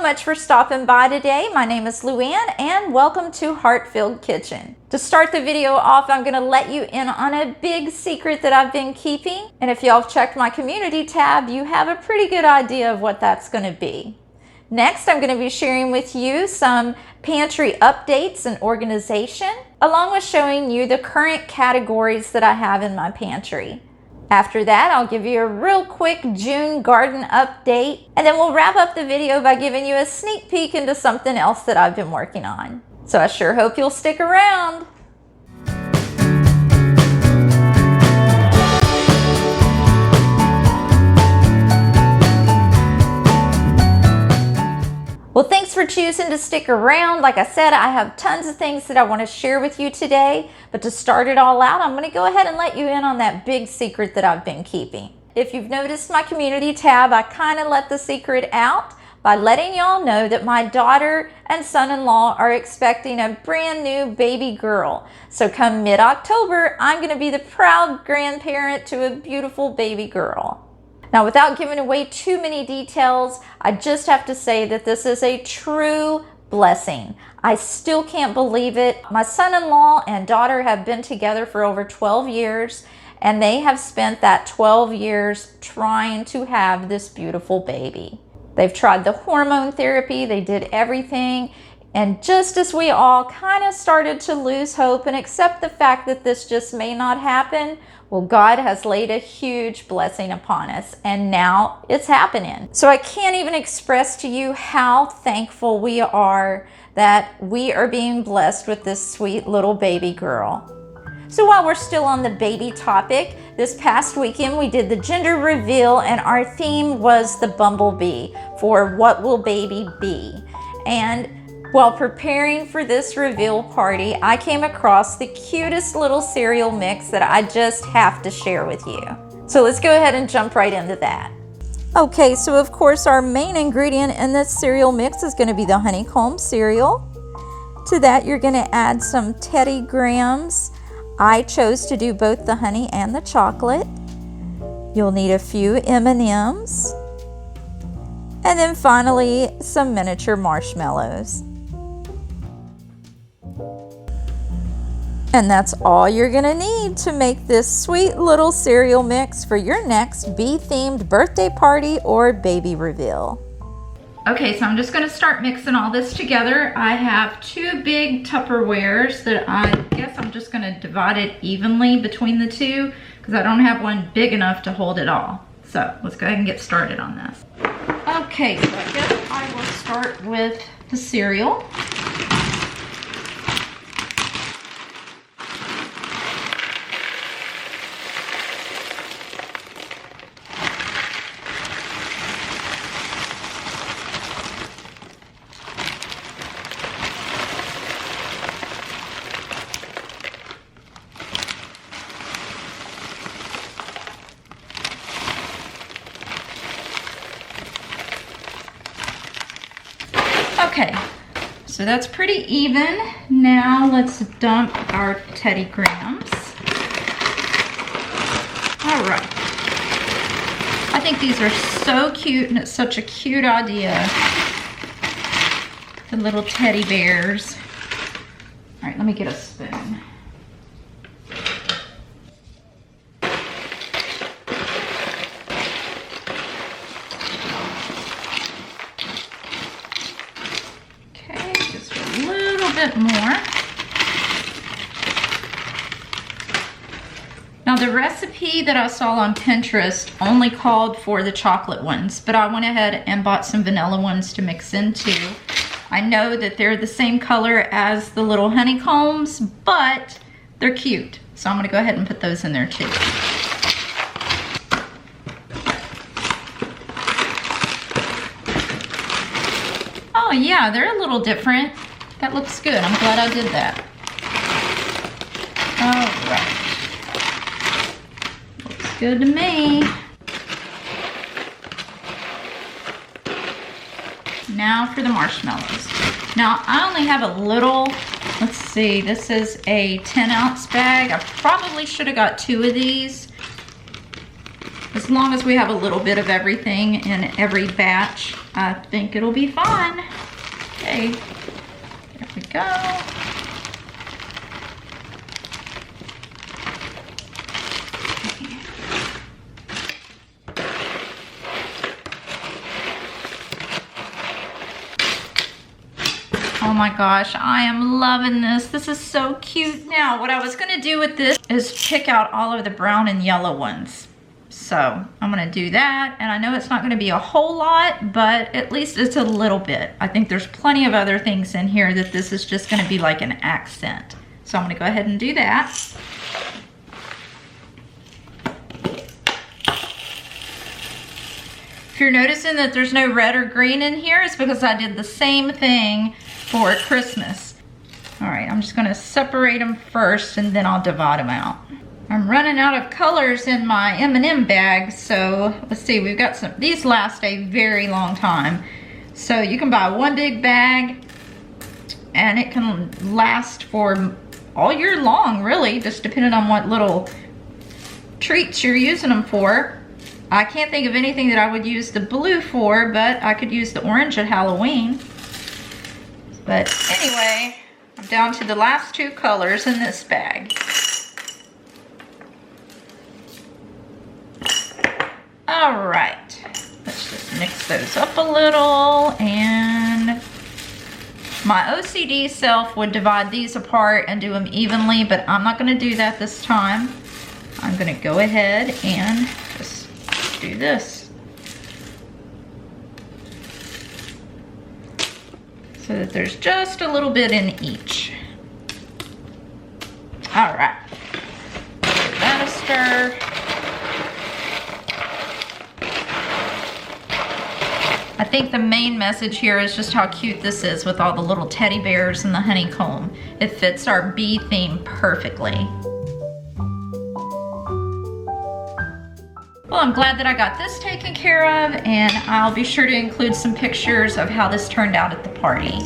much for stopping by today. My name is Luann and welcome to Heart-Filled Kitchen. To start the video off, I'm going to let you in on a big secret that I've been keeping. And if y'all have checked my community tab, you have a pretty good idea of what that's going to be. Next, I'm going to be sharing with you some pantry updates and organization, along with showing you the current categories that I have in my pantry. After that, I'll give you a real quick June garden update, and then we'll wrap up the video by giving you a sneak peek into something else that I've been working on. So I sure hope you'll stick around. Well, thanks for choosing to stick around. Like I said, I have tons of things that I want to share with you today, but to start it all out, I'm going to go ahead and let you in on that big secret that I've been keeping. If you've noticed my community tab, I kind of let the secret out by letting y'all know that my daughter and son-in-law are expecting a brand new baby girl. So come mid-October, I'm going to be the proud grandparent to a beautiful baby girl. Now, without giving away too many details, I just have to say that this is a true blessing. I still can't believe it. My son-in-law and daughter have been together for over 12 years, and they have spent that 12 years trying to have this beautiful baby. They've tried the hormone therapy, they did everything, and just as we all kind of started to lose hope and accept the fact that this just may not happen, well, God has laid a huge blessing upon us, and now it's happening. So I can't even express to you how thankful we are that we are being blessed with this sweet little baby girl. So while we're still on the baby topic, this past weekend we did the gender reveal, and our theme was the bumblebee for What Will Baby Be? And while preparing for this reveal party, I came across the cutest little cereal mix that I just have to share with you. So let's go ahead and jump right into that. Okay, so of course our main ingredient in this cereal mix is going to be the honeycomb cereal. To that you're going to add some Teddy Grahams. I chose to do both the honey and the chocolate. You'll need a few M&Ms. And then finally some miniature marshmallows. And that's all you're gonna need to make this sweet little cereal mix for your next bee-themed birthday party or baby reveal. Okay, so I'm just gonna start mixing all this together. I have two big Tupperwares that I guess I'm just gonna divide it evenly between the two because I don't have one big enough to hold it all. So let's go ahead and get started on this. Okay, so I guess I will start with the cereal. Okay, so that's pretty even. Now let's dump our Teddy Grahams. All right. I think these are so cute, and it's such a cute idea. The little teddy bears. All right, let me get a spoon. More. Now the recipe that I saw on Pinterest only called for the chocolate ones, but I went ahead and bought some vanilla ones to mix into. I know that they're the same color as the little honeycombs, but they're cute. So I'm gonna go ahead and put those in there too. Oh yeah, they're a little different. That looks good. I'm glad I did that. All right. Looks good to me. Now for the marshmallows. Now I only have a little, let's see, this is a 10-ounce bag. I probably should have got 2 of these. As long as we have a little bit of everything in every batch. I think it'll be fun. Okay, there we go. Oh my gosh, I am loving this. This is so cute. Now, what I was gonna do with this is pick out all of the brown and yellow ones. So I'm gonna do that, and I know it's not gonna be a whole lot, but at least it's a little bit. I think there's plenty of other things in here that this is just gonna be like an accent. So I'm gonna go ahead and do that. If you're noticing that there's no red or green in here, it's because I did the same thing for Christmas. All right, I'm just gonna separate them first and then I'll divide them out. I'm running out of colors in my M&M bag, so let's see, we've got some, these last a very long time. So you can buy one big bag and it can last for all year long, really, just depending on what little treats you're using them for. I can't think of anything that I would use the blue for, but I could use the orange at Halloween. But anyway, I'm down to the last two colors in this bag. All right, let's just mix those up a little, and my OCD self would divide these apart and do them evenly, but I'm not gonna do that this time. I'm gonna go ahead and just do this. So that there's just a little bit in each. All right, give that a stir. I think the main message here is just how cute this is with all the little teddy bears and the honeycomb. It fits our bee theme perfectly. Well, I'm glad that I got this taken care of, and I'll be sure to include some pictures of how this turned out at the party.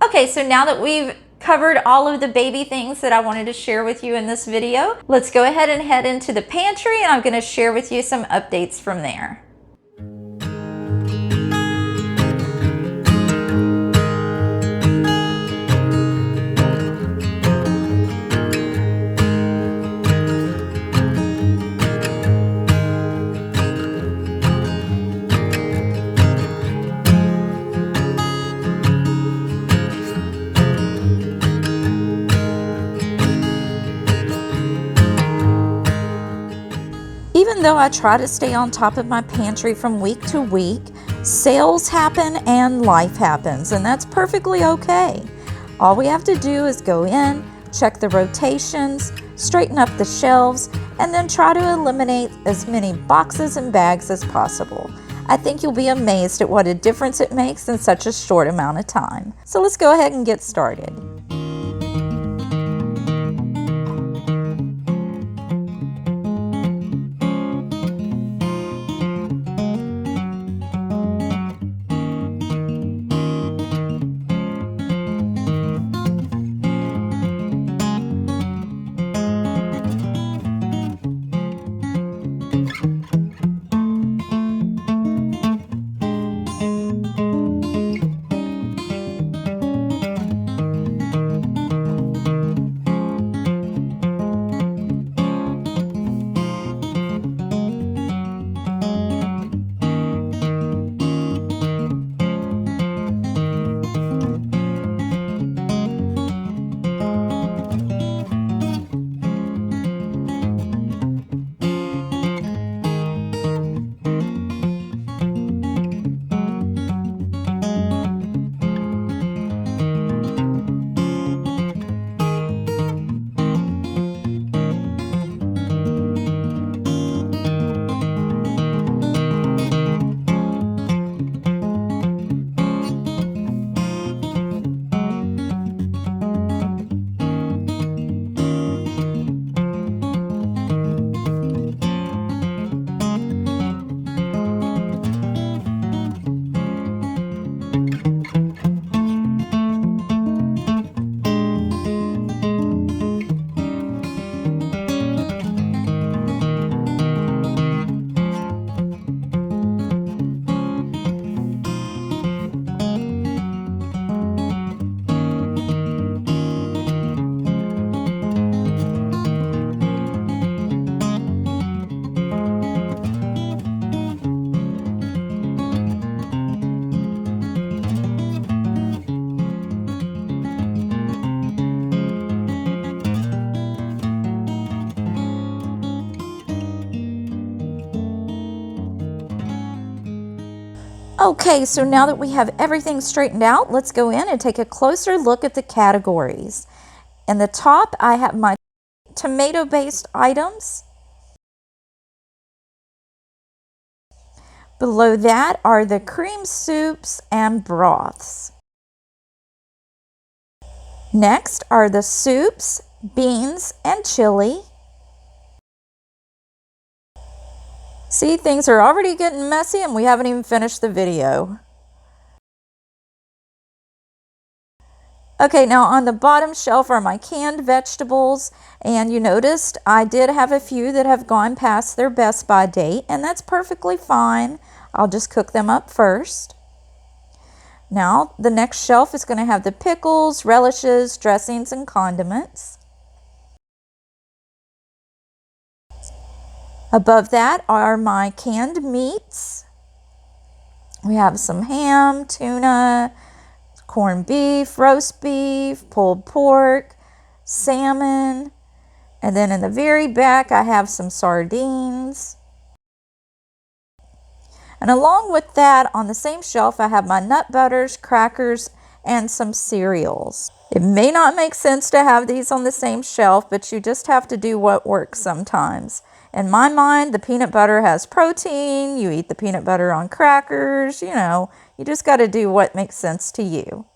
Okay, so now that we've covered all of the baby things that I wanted to share with you in this video, let's go ahead and head into the pantry, and I'm going to share with you some updates from there. Even though I try to stay on top of my pantry from week to week, sales happen and life happens, and that's perfectly okay. All we have to do is go in, check the rotations, straighten up the shelves, and then try to eliminate as many boxes and bags as possible. I think you'll be amazed at what a difference it makes in such a short amount of time. So let's go ahead and get started. Okay, so now that we have everything straightened out, let's go in and take a closer look at the categories. In the top, I have my tomato-based items. Below that are the cream soups and broths. Next are the soups, beans, and chili. See, things are already getting messy and we haven't even finished the video. Okay, now on the bottom shelf are my canned vegetables, and you noticed I did have a few that have gone past their best by date, and that's perfectly fine. I'll just cook them up first. Now, the next shelf is going to have the pickles, relishes, dressings, and condiments. Above that are my canned meats. We have some ham, tuna, corned beef, roast beef, pulled pork, salmon, and then in the very back I have some sardines. And along with that, on the same shelf, I have my nut butters, crackers, and some cereals. It may not make sense to have these on the same shelf, but you just have to do what works sometimes. In my mind, the peanut butter has protein. You eat the peanut butter on crackers. You know, you just got to do what makes sense to you.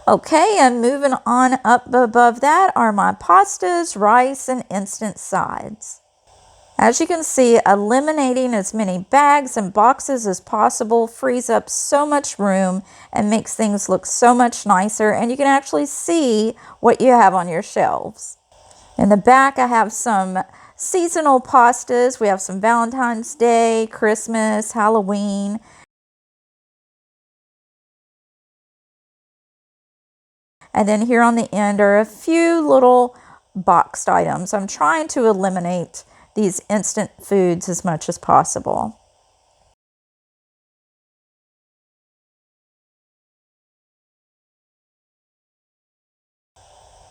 Okay, and moving on up above that are my pastas, rice, and instant sides. As you can see, eliminating as many bags and boxes as possible frees up so much room and makes things look so much nicer, and you can actually see what you have on your shelves. In the back, I have some seasonal pastas. We have some Valentine's Day, Christmas, Halloween. And then here on the end are a few little boxed items. I'm trying to eliminate these instant foods as much as possible.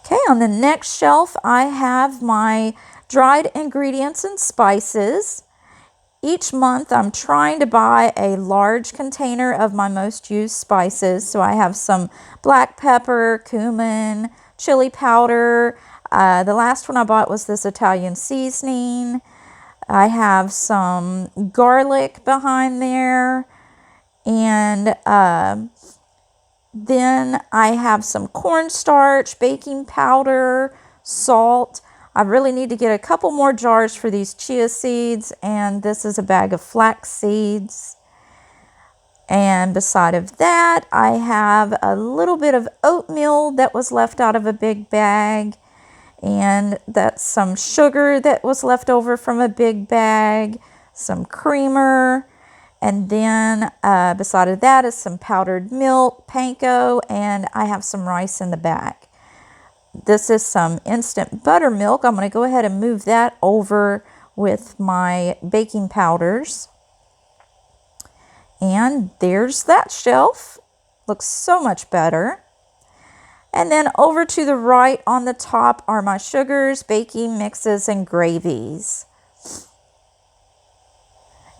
Okay, on the next shelf, I have my dried ingredients and spices. Each month, I'm trying to buy a large container of my most used spices. So I have some black pepper, cumin, chili powder. The last one I bought was this Italian seasoning. I have some garlic behind there. And then I have some cornstarch, baking powder, salt. I really need to get a couple more jars for these chia seeds, and this is a bag of flax seeds. And beside of that, I have a little bit of oatmeal that was left out of a big bag, and that's some sugar that was left over from a big bag, some creamer, and then beside of that is some powdered milk, panko, and I have some rice in the back. This is some instant buttermilk. I'm going to go ahead and move that over with my baking powders. And there's that shelf. Looks so much better. And then over to the right on the top are my sugars, baking mixes, and gravies.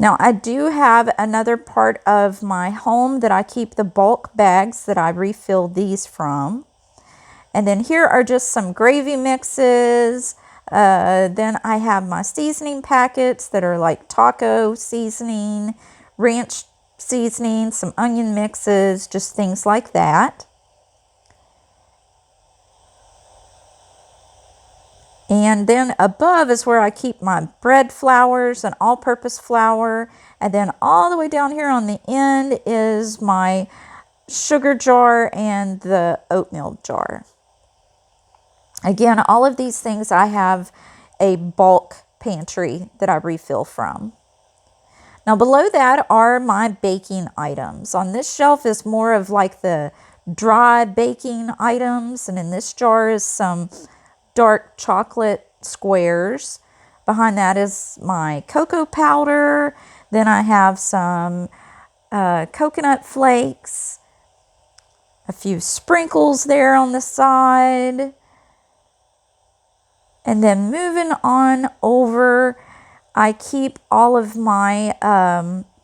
Now I do have another part of my home that I keep the bulk bags that I refill these from. And then here are just some gravy mixes. Then I have my seasoning packets that are like taco seasoning, ranch seasoning, some onion mixes, just things like that. And then above is where I keep my bread flours and all-purpose flour. And then all the way down here on the end is my sugar jar and the oatmeal jar. Again, all of these things I have a bulk pantry that I refill from. Now below that are my baking items. On this shelf is more of like the dry baking items, and in this jar is some dark chocolate squares. Behind that is my cocoa powder. Then I have some coconut flakes, a few sprinkles there on the side. And then moving on over, I keep all of my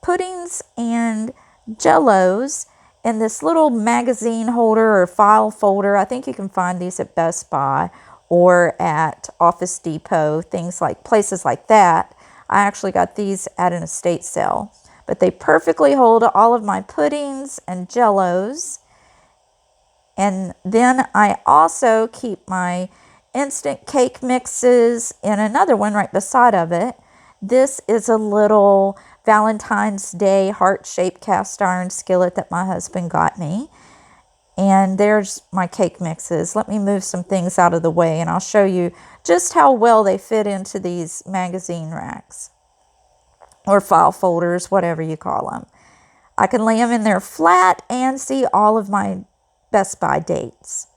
puddings and jellos in this little magazine holder or file folder. I think you can find these at Best Buy or at Office Depot, things like places like that. I actually got these at an estate sale, but they perfectly hold all of my puddings and jellos. And then I also keep my instant cake mixes in another one right beside of it. This is a little Valentine's Day heart-shaped cast iron skillet that my husband got me. And there's my cake mixes. Let me move some things out of the way and I'll show you just how well they fit into these magazine racks or file folders, whatever you call them. I can lay them in there flat and see all of my Best Buy dates.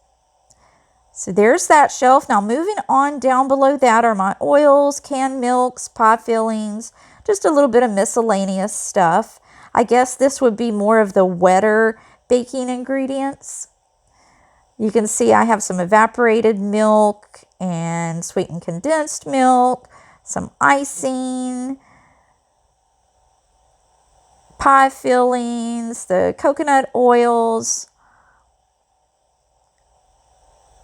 So there's that shelf. Now moving on, down below that are my oils, canned milks, pie fillings, just a little bit of miscellaneous stuff. I guess this would be more of the wetter baking ingredients. You can see I have some evaporated milk and sweetened condensed milk, some icing, pie fillings, the coconut oils.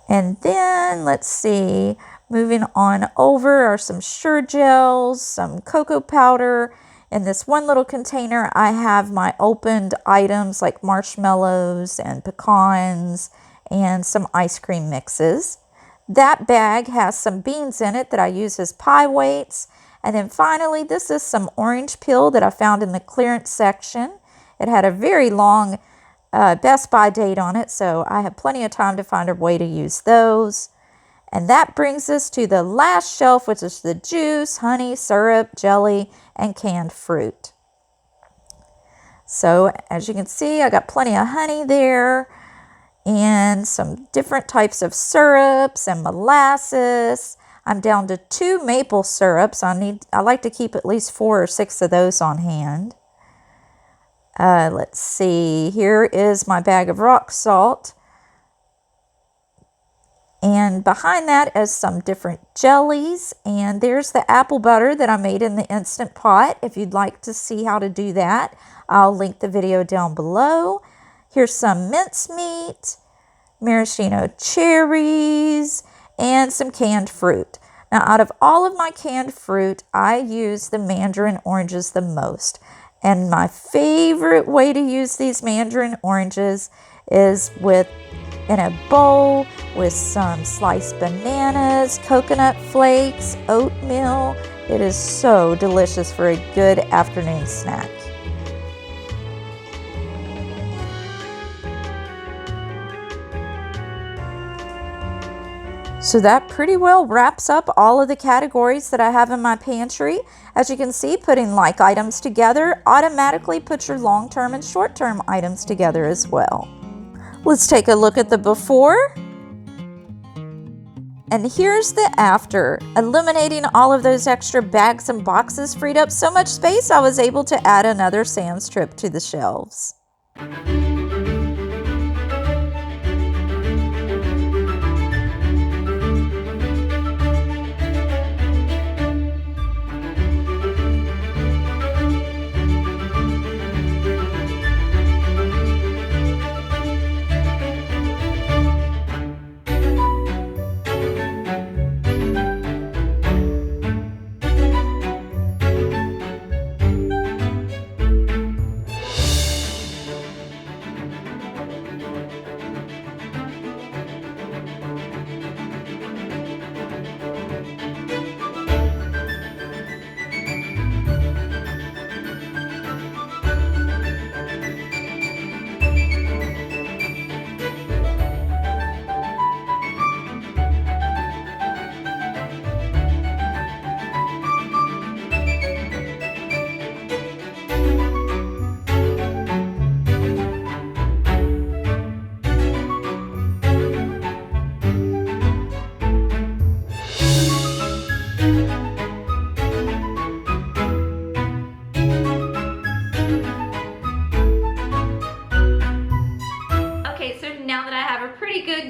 And then, let's see, moving on over are some Sure gels, some cocoa powder. In this one little container, I have my opened items like marshmallows and pecans and some ice cream mixes. That bag has some beans in it that I use as pie weights. And then finally, this is some orange peel that I found in the clearance section. It had a very long Best Buy date on it, so I have plenty of time to find a way to use those. And that brings us to the last shelf, which is the juice, honey, syrup, jelly, and canned fruit. So as you can see, I got plenty of honey there and some different types of syrups and molasses. I'm down to 2 maple syrups. I like to keep at least 4 or 6 of those on hand. Let's see, here is my bag of rock salt. And behind that is some different jellies. And there's the apple butter that I made in the Instant Pot. If you'd like to see how to do that, I'll link the video down below. Here's some mincemeat, maraschino cherries, and some canned fruit. Now, out of all of my canned fruit, I use the mandarin oranges the most. And my favorite way to use these mandarin oranges is in a bowl with some sliced bananas, coconut flakes, oatmeal. It is so delicious for a good afternoon snack. So that pretty well wraps up all of the categories that I have in my pantry. As you can see, putting like items together automatically puts your long-term and short-term items together as well. Let's take a look at the before. And here's the after. Eliminating all of those extra bags and boxes freed up so much space, I was able to add another Sam's trip to the shelves.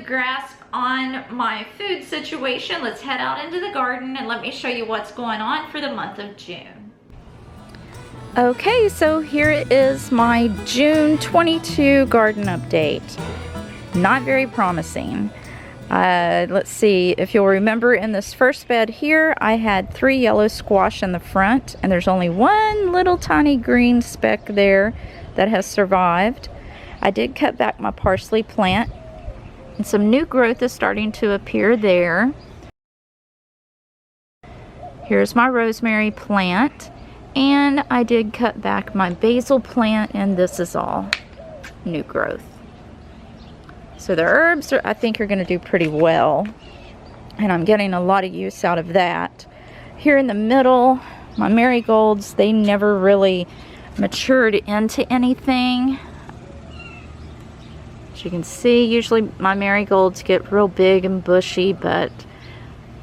grasp on my food situation, let's head out into the garden and let me show you what's going on for the month of June. Okay, so here is my June 22 garden update. Not very promising. Let's see, if you'll remember, in this first bed here, I had 3 yellow squash in the front, and there's only one little tiny green speck there that has survived. I did cut back my parsley plant, and some new growth is starting to appear there. Here's my rosemary plant, and I did cut back my basil plant, and this is all new growth. So the herbs, I think, are going to do pretty well, and I'm getting a lot of use out of that. Here in the middle, my marigolds, they never really matured into anything. As you can see, usually my marigolds get real big and bushy, but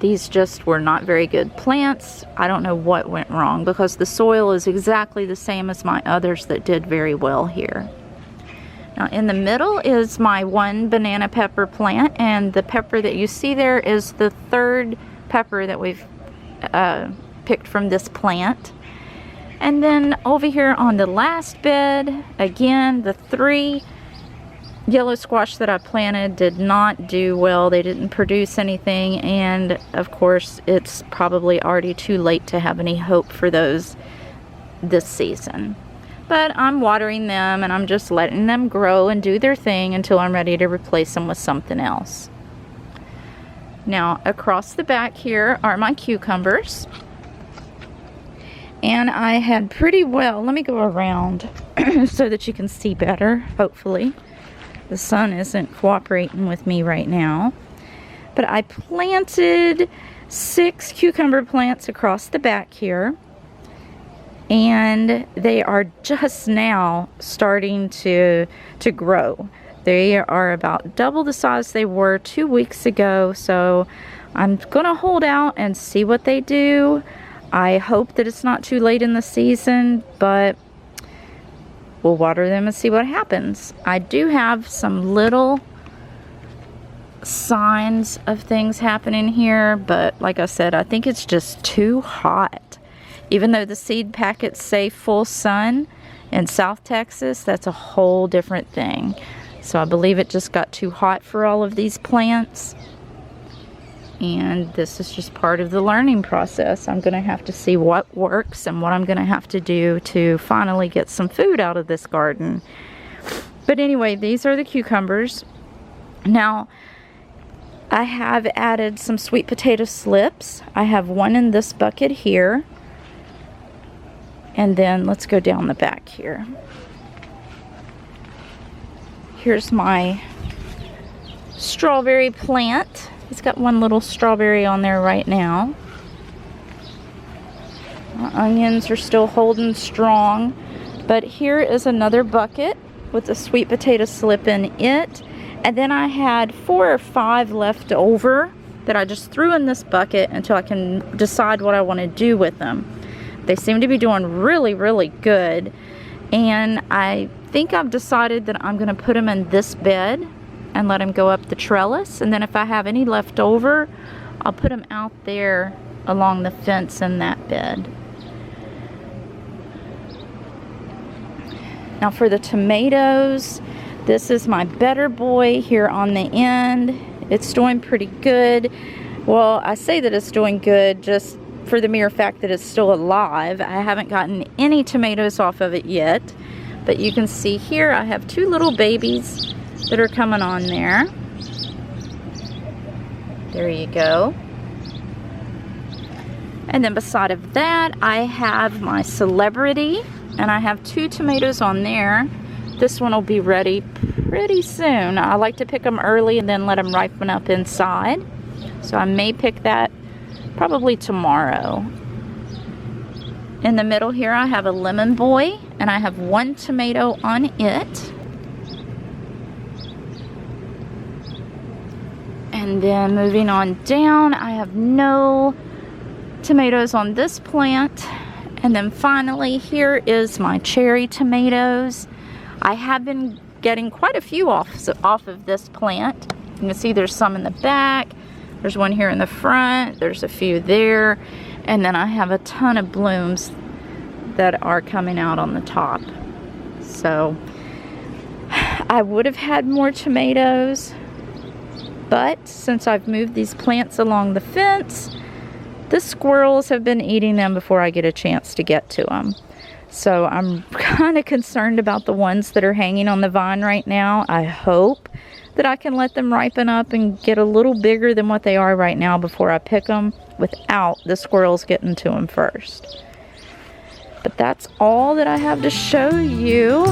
these just were not very good plants. I don't know what went wrong, because the soil is exactly the same as my others that did very well here. Now in the middle is my one banana pepper plant, and the pepper that you see there is the 3rd pepper that we've picked from this plant. And then over here on the last bed, again, the 3 yellow squash that I planted did not do well. They didn't produce anything, and of course it's probably already too late to have any hope for those this season. But I'm watering them, and I'm just letting them grow and do their thing until I'm ready to replace them with something else. Now across the back here are my cucumbers. And I had pretty well, let me go around so that you can see better, hopefully. The sun isn't cooperating with me right now. But I planted 6 cucumber plants across the back here. And they are just now starting to grow. They are about double the size they were 2 weeks ago. So I'm gonna hold out and see what they do. I hope that it's not too late in the season, but we'll water them and see what happens. I do have some little signs of things happening here, but like I said, I think it's just too hot. Even though the seed packets say full sun in South Texas, that's a whole different thing. So I believe it just got too hot for all of these plants. And this is just part of the learning process. I'm going to have to see what works and what I'm going to have to do to finally get some food out of this garden. But anyway, these are the cucumbers. Now, I have added some sweet potato slips. I have one in this bucket here. And then let's go down the back here. Here's my strawberry plant. It's got one little strawberry on there right now. Our onions are still holding strong. But here is another bucket with a sweet potato slip in it. And then I had 4 or 5 left over that I just threw in this bucket until I can decide what I want to do with them. They seem to be doing really, really good. And I think I've decided that I'm going to put them in this bed and let them go up the trellis. And then if I have any left over, I'll put them out there along the fence in that bed. Now for the tomatoes, this is my Better Boy here on the end. It's doing pretty good. Well, I say that it's doing good just for the mere fact that it's still alive. I haven't gotten any tomatoes off of it yet, but you can see here I have 2 little babies that are coming on there. There you go. And then beside of that, I have my Celebrity, and I have 2 tomatoes on there. This one will be ready pretty soon. I like to pick them early and then let them ripen up inside. So I may pick that probably tomorrow. In the middle here I have a Lemon Boy, and I have 1 tomato on it. And then moving on down, I have no tomatoes on this plant. And then finally here is my cherry tomatoes. I have been getting quite a few off of this plant. You can see there's some in the back. There's one here in the front. There's a few there. And then I have a ton of blooms that are coming out on the top. So I would have had more tomatoes, but since I've moved these plants along the fence, the squirrels have been eating them before I get a chance to get to them. So I'm kind of concerned about the ones that are hanging on the vine right now. I hope that I can let them ripen up and get a little bigger than what they are right now before I pick them without the squirrels getting to them first. But that's all that I have to show you.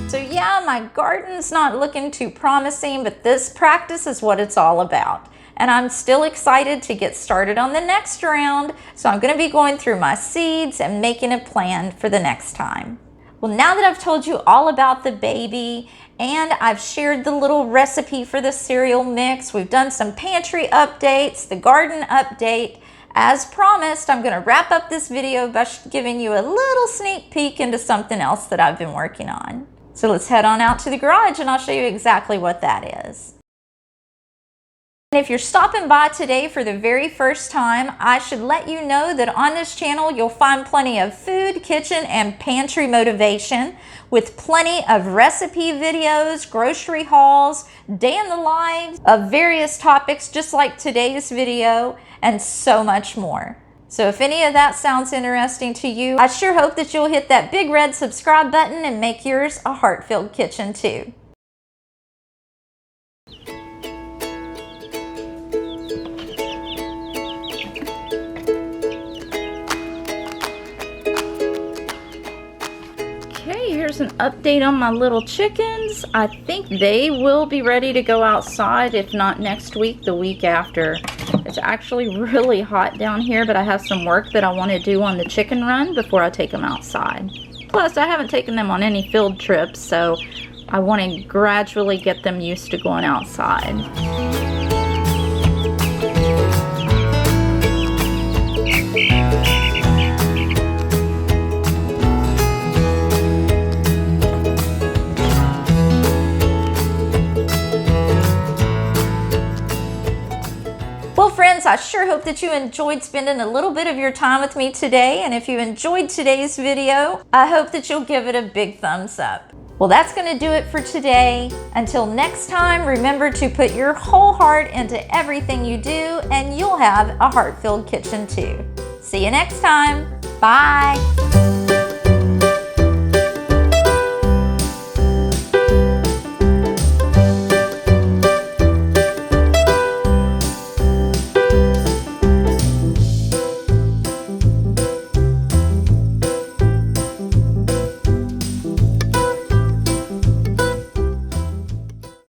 So yeah, my garden's not looking too promising, but this practice is what it's all about. And I'm still excited to get started on the next round. So I'm going to be going through my seeds and making a plan for the next time. Well, now that I've told you all about the baby and I've shared the little recipe for the cereal mix, we've done some pantry updates, the garden update. As promised, I'm going to wrap up this video by giving you a little sneak peek into something else that I've been working on. So let's head on out to the garage and I'll show you exactly what that is. And if you're stopping by today for the very first time, I should let you know that on this channel you'll find plenty of food, kitchen, and pantry motivation with plenty of recipe videos, grocery hauls, day in the lives of various topics just like today's video, and so much more. So if any of that sounds interesting to you, I sure hope that you'll hit that big red subscribe button and make yours a heart-filled kitchen too. Here's an update on my little chickens. I think they will be ready to go outside, if not next week, the week after. It's actually really hot down here, but I have some work that I want to do on the chicken run before I take them outside. Plus, I haven't taken them on any field trips, so I want to gradually get them used to going outside. Well, friends, I sure hope that you enjoyed spending a little bit of your time with me today. And if you enjoyed today's video, I hope that you'll give it a big thumbs up. Well, that's going to do it for today. Until next time, remember to put your whole heart into everything you do, and you'll have a heart-filled kitchen too. See you next time. Bye.